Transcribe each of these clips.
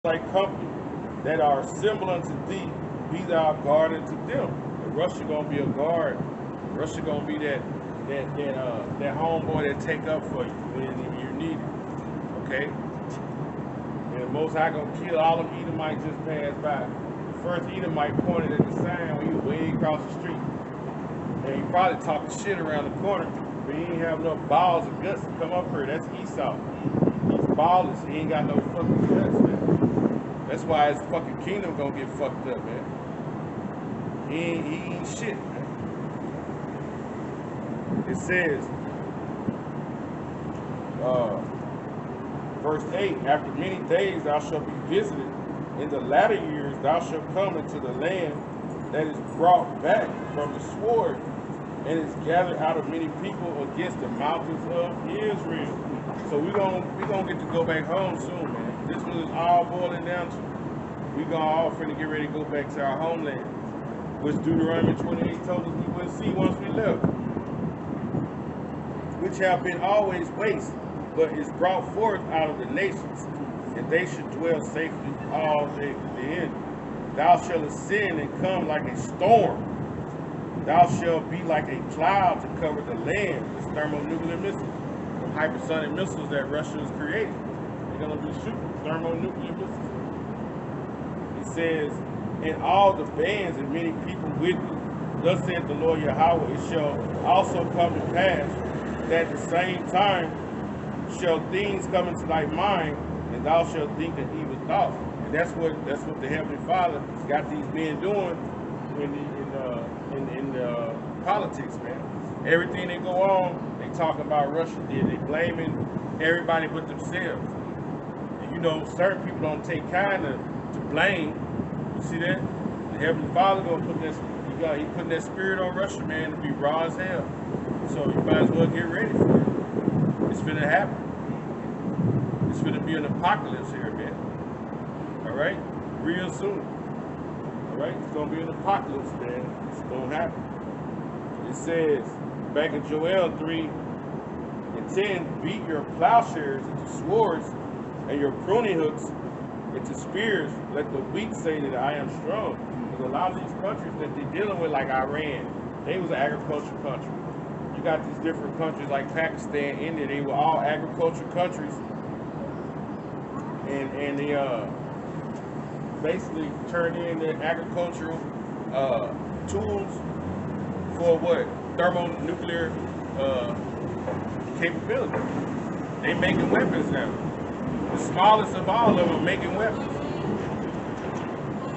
like company that are similar unto thee, be thou a guard unto them. And Russia gonna be a guard. Russia gonna be that homeboy that take up for you when you need it. Okay? And the Most High gonna kill all them Edomites just passed by. The first Edomite pointed at the sign when he was way across the street. And he probably talked shit around the corner, but he ain't have no balls or guts to come up here. That's Esau. He's ballless. He ain't got no fucking guts, man. That's why his fucking kingdom gonna get fucked up, man. He ain't shit, man. It says, verse 8, after many days thou shalt be visited. In the latter years thou shalt come into the land that is brought back from the sword and is gathered out of many people against the mountains of Israel. So we're gonna get to go back home soon, man. This was all boiling down to. We gonna all finna get ready to go back to our homeland, which Deuteronomy 28 told us we would see once we left, which have been always waste, but is brought forth out of the nations, and they should dwell safely all day therein. Thou shalt ascend and come like a storm. Thou shalt be like a cloud to cover the land. It's thermonuclear missiles, the hypersonic missiles that Russia has created. They're gonna be shooting thermonuclear missiles. It says, and all the bands and many people with you. Thus saith the Lord Yahweh, it shall also come to pass that at the same time shall things come into thy mind, and thou shalt think an evil thought. And that's what the Heavenly Father has got these men doing in politics, man. Everything that go on, they talking about Russia did. They blaming everybody but themselves. And you know, certain people don't take kind to blame. You see that? The Heavenly Father gonna put that. He putting that spirit on Russia, man, to be raw as hell. So you might as well get ready for it. It's finna happen. It's finna be an apocalypse here, man. All right, real soon. All right, it's gonna be an apocalypse, man. It's gonna happen. It says back in Joel 3:10, beat your plowshares into swords and your pruning hooks into spears. Let the weak say that I am strong. Because a lot of these countries that they're dealing with, like Iran, they was an agricultural country. You got these different countries like Pakistan, India, they were all agricultural countries. And they basically turned in their agricultural tools for what? Thermonuclear capability. They making weapons now. The smallest of all of them are making weapons.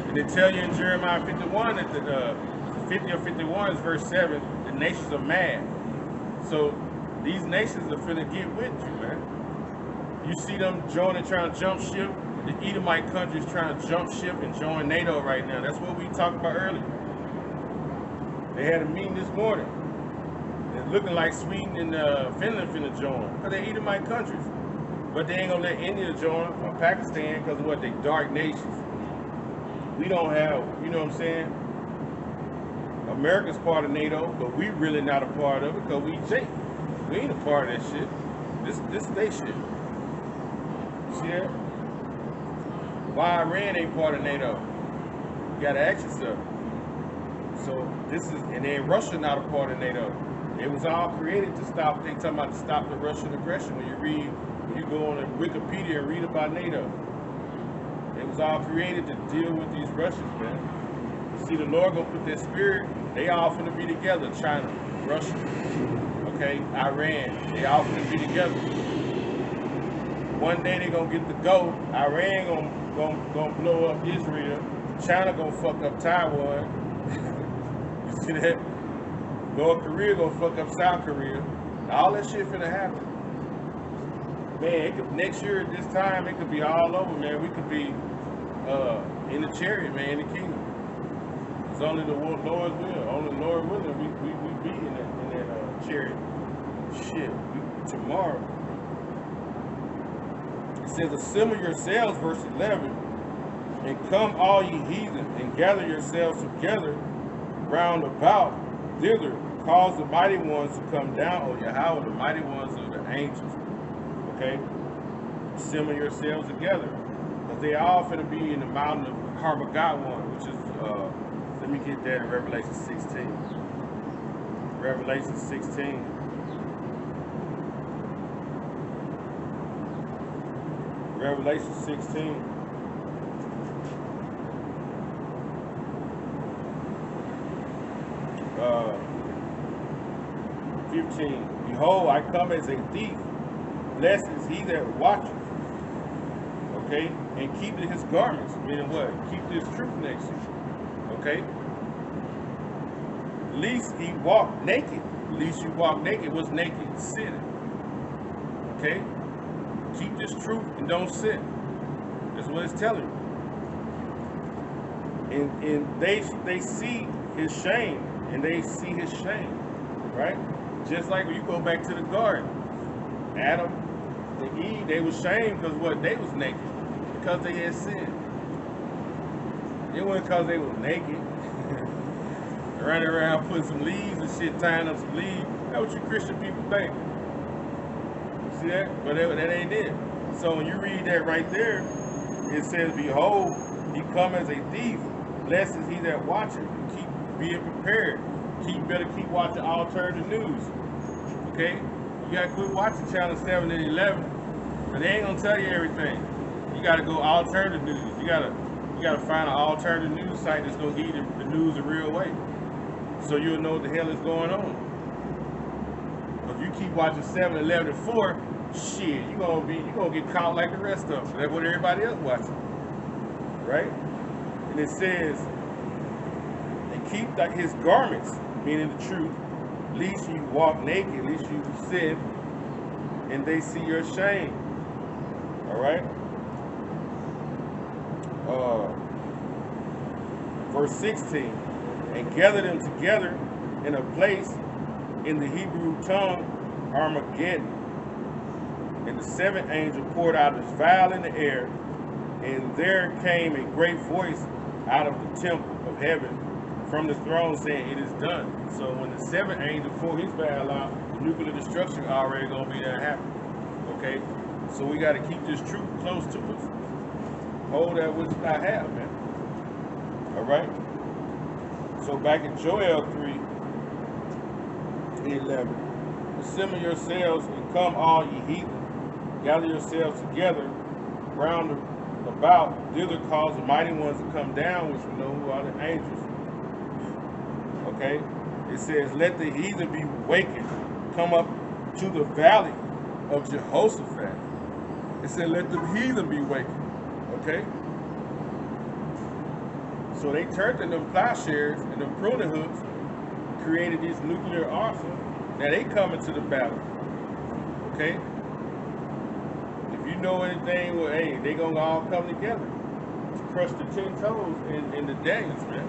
And they tell you in Jeremiah 51 that the 50 or 51 is verse 7, the nations are mad. So these nations are finna get with you, man. You see them joining, trying to jump ship. The Edomite countries trying to jump ship and join NATO right now. That's what we talked about earlier. They had a meeting this morning. It's looking like Sweden and Finland finna join, because they're Edomite countries. But they ain't gonna let India join or Pakistan because of what, they dark nations. We don't have, you know what I'm saying? America's part of NATO, but we really not a part of it because we think we ain't a part of that shit. This they shit. You see that? Why Iran ain't part of NATO? You gotta ask yourself. So this is, and then Russia not a part of NATO. It was all created to stop. They talking about to stop the Russian aggression. When you go on Wikipedia and read about NATO, it was all created to deal with these Russians, man. You see, the Lord gonna put that spirit. They all finna be together. China, Russia, okay, Iran. They all finna be together. One day they gonna get the go. Iran gonna blow up Israel. China gonna fuck up Taiwan. You see that? North Korea gonna fuck up South Korea. All that shit finna happen. Man, it could, next year at this time, it could be all over, man. We could be in the chariot, man, in the kingdom. It's only the Lord's will. Only the Lord willing, we be in that chariot. Shit, tomorrow. It says, assemble yourselves, verse 11, and come all ye heathen, and gather yourselves together round about thither. Cause the mighty ones to come down, O Yahweh, the mighty ones of the angels. Okay? Assemble yourselves together. Because they all finna be in the mountain of Harmageddon, which is, let me get that in Revelation 16. Revelation 16. Revelation 16. Uh, 15. Behold, I come as a thief. Blessed is he that watcheth, okay, and keepeth his garments. Meaning what? Keep this truth next to you, okay? Least he walk naked. Least you walk naked. What's naked? Sin. Okay? Keep this truth and don't sin. That's what it's telling you. And they see his shame, and they see his shame, right? Just like when you go back to the garden, Adam and Eve, they were shamed because what? They was naked because they had sinned. It wasn't because they were naked. Running around putting some leaves and shit, tying up some leaves. That's what you Christian people think. See that? But that ain't it. So when you read that right there, it says, behold, he come as a thief. Blessed is he that watcheth. Keep being prepared. Better keep watching alternative news. Okay? You gotta quit watching channel 7 and 11. But they ain't gonna tell you everything. You gotta go alternative news. You gotta find an alternative news site that's gonna give you the news the real way. So you'll know what the hell is going on. If you keep watching 7, 11, and 4, shit, you gonna get caught like the rest of them. That's what everybody else watching, right? And it says, and keep like his garments, meaning the truth, lest you walk naked, lest you sin, and they see your shame. All right. Verse 16. And gather them together in a place in the Hebrew tongue, Armageddon. And the seventh angel poured out his vial in the air, and there came a great voice out of the temple of heaven from the throne saying, it is done. So when the seventh angel poured his vial out, the nuclear destruction already gonna be there happening. Okay? So we gotta keep this truth close to us. Hold that which I have, man. All right? So back in Joel 3:11, assemble yourselves and come all ye heathen, gather yourselves together round about, thither cause the mighty ones to come down, which we know who are the angels. Okay? It says, let the heathen be wakened, come up to the valley of Jehoshaphat. It said, let the heathen be wakened. Okay? So they turned to them plowshares and them pruning hooks, created this nuclear arsenal. Now they coming to the battle. Okay? If you know anything, well, hey, they gonna all come together to crush the 10 toes in the Daniels, man.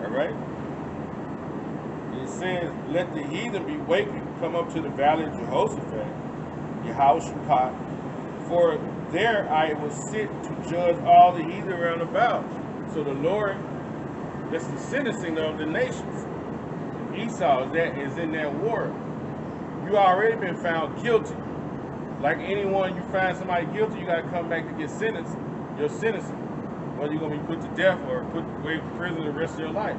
All right? It says, let the heathen be wakened, come up to the valley of Jehoshaphat, Yehoshaphat, for there I will sit to judge all the heathen round about. So the Lord, that's the sentencing of the nations. Esau is in that war. You already been found guilty. Like anyone, you find somebody guilty, you got to come back to get sentenced. Your sentencing, whether you're going to be put to death or put away in prison the rest of your life.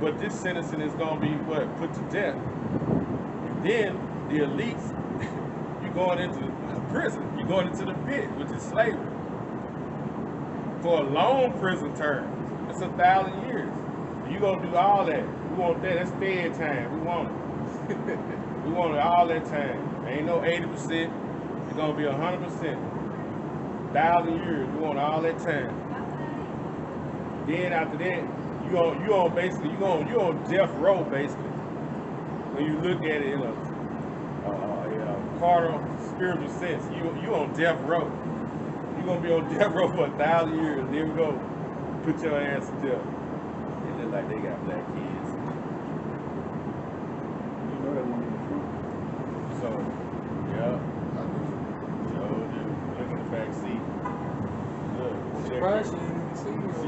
But this sentencing is going to be what? Put to death. And then the elites, you're going into prison. You're going into the pit, which is slavery. For a long prison term. That's 1,000 years. You're going to do all that. We want that. That's fed time. We want it. We want it all that time. Ain't no 80%. It's going to be 100%. 1,000 years. We want all that time. Then after that, you on death row basically. When you look at it in a carnal, spiritual sense, you on death row. You're gonna be on death row for 1,000 years. Then we go put your ass to death. They look like they got black kids. You know that one in the front. So, yeah. So, look in the back seat. Look, see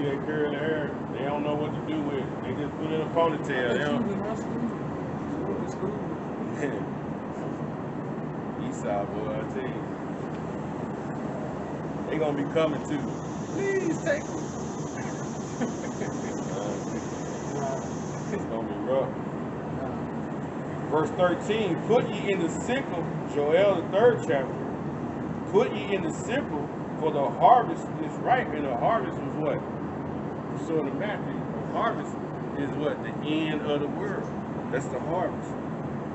that curly hair? They don't know what to do with it. They just put it in a ponytail. They don't. Esau, boy, I tell you. They're gonna be coming to. Please take me. It's gonna be rough. Verse 13, put ye in the sickle, Joel the 3rd chapter. Put ye in the sickle, for the harvest is ripe. And the harvest was what? We saw in the Matthew. The harvest is what? The end of the world. That's the harvest.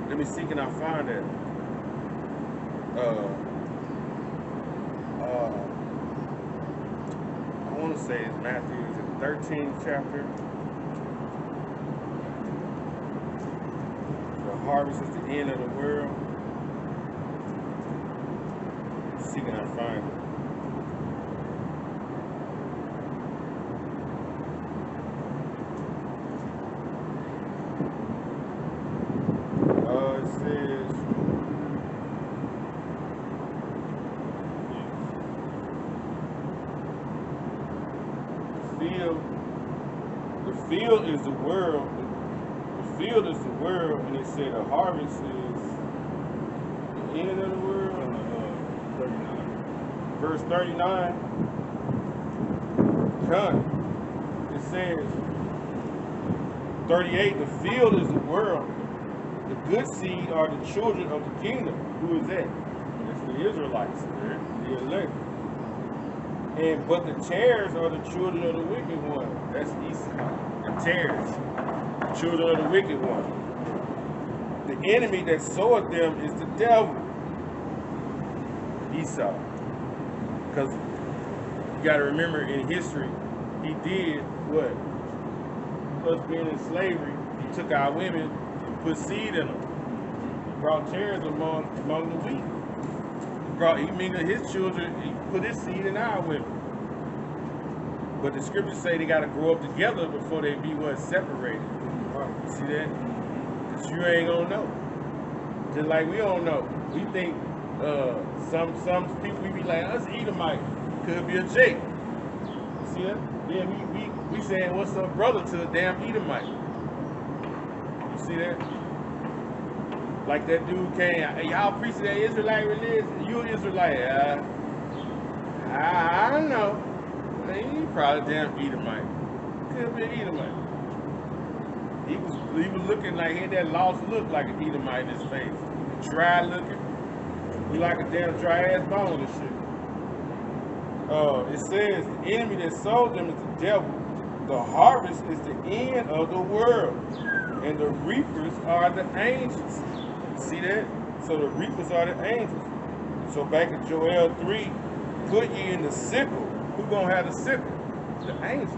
Let me see, can I find that? I want to say it's Matthew, is it 13th chapter? The harvest is the end of the world. Let's see, can I find it? It says, the field is the world. The field is the world, and it said the harvest is the end of the world. 39. Verse 39. Done. It says 38. The field is the world. The good seed are the children of the kingdom. Who is that? It's the Israelites, the elect. And but the tares are the children of the wicked one. That's Esau. The tares, the children of the wicked one. The enemy that soweth them is the devil, Esau. Because you got to remember, in history, he did what? Us being in slavery, he took our women and put seed in them. He brought tares among the wheat. He mingled his children, he put his seed in our women. But the scriptures say they got to grow up together before they be what? Separated. See that? Because you ain't gonna know. Just like we don't know. We think some people, we be like, us Edomite, could be a Jake. See that? Then we saying, what's up, brother, to a damn Edomite. You see that? Like that dude came, hey, y'all preach that Israelite religion? You an Israelite? I don't know. He probably damn Edomite. Could be an Edomite. He was looking like he had that lost look like an Edomite in his face. He was dry looking. He like a damn dry ass bone and shit. It says the enemy that sold them is the devil. The harvest is the end of the world, and the reapers are the angels. See that? So the reapers are the angels. So back in Joel 3, put ye in the sickle. Who gonna have the sickle? The angels.